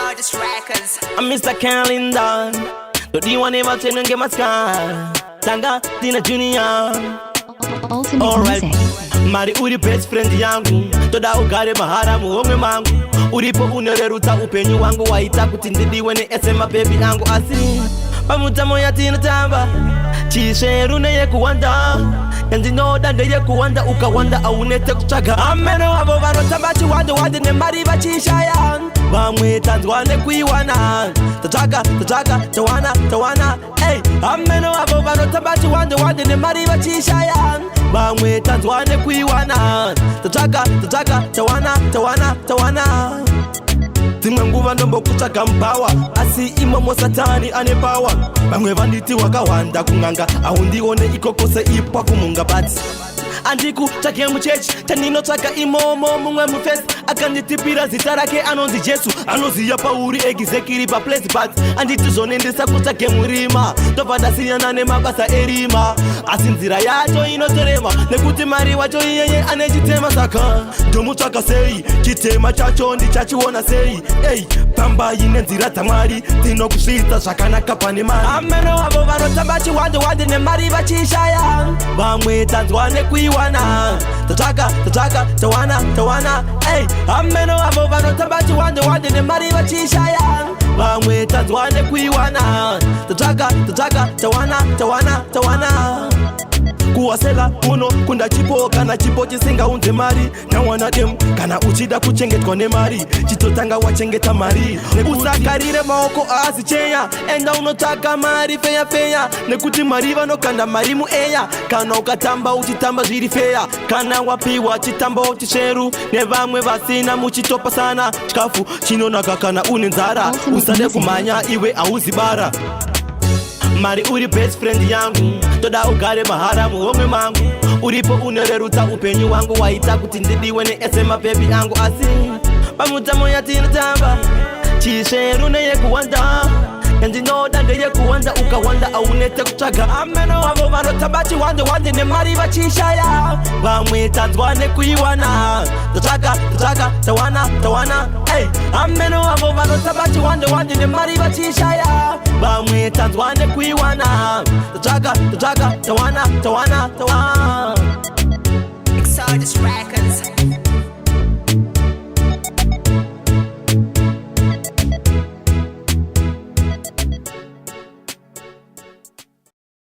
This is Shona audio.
Artist Records. I'm Mr. Keilin down. Don't you want ever change and get my scar? Tanga Tina Junior. Ultimate music. Mari uri best friend yangu. Toda ugare mahara muhome mangu. Uripo unereruta upenyu wangu. Waita kutindidiwe ni esema baby yangu asi. Pamutamo ya tina tamba. Chisheru neye kuwanda. Kandi no dande ye kuwanda ukawanda aunete kuchaga. Ameno abo bano tambachi wade ne mari bachishaya. Bamwe tanzwane kuiwana. Tachaga, tawana, hey. Ameno abo bano tambachi wade ne mari bachishaya. Bamwe tanzwane kuiwana. Tachaga, tawana. Tinga nguva ndombo kutsvaga mpawa asi imomo satani ane pawa. Vamwe vanditi wakawanda kunganga aundione ikokose ipwa kumunga bati andikutsvake muchechi tandinotsvaka imomo mumwe mufesi akanditipira zita rake anonzi Jesu anoziya pauri egizekiri paplace but anditi zvonendesa kutsvake murima ndobva ndasiyana nemabasa erima asi nzira yacho inotorema nekuti mari wacho iyeye ane chitema saka ndomutsvaka sei chitema chacho ndichachiona sei ei pamba ine nzira dzamwari dzinokusvitsa zvakanaka pane mari. Ameno avo vanotamba chiwande nemari vachishaya vamwe tanzwa nekuiwana tatsvaga tawana ei ameno avo vanotamba chiwande nemari vachishaya vamwe tanzwa nekuiwana tatsvaga tawana kuwasela kuno kunda chipo kana chipo chisingaunze mari nawana dem kana uchida kuchengetwa nemari chitotanga wachengeta mari nekusakarire maoko azicheya enda unotsvaka mari feya nekuti mari vanokanda mari mueya kana ukatamba uchitamba zviri feya kana wapiwa chitamba uchisheru nevamwe vasina muchitopasana chikafu chinonaka kana une nzara usade kumhanya iwe auzibara. Mari uri best friend yangu toda ugare mahara muhome mangu uripo unererutsa upenyu wangu waita kuti ndidiwe neesema baby yangu asi pamutamo yatinotamba chisheru neye kuwanda andinoda ndeye kuwanda ukawanda aunete kutsvaga. Ameno avo vanotamba chiwande nemari vachishaya vamwe tanzwa nekuiwana tatsvaga tawana hey. Ameno avo vanotamba chiwande nemari vachishaya vamwe tanzwa nekuiwana tatsvaga tawana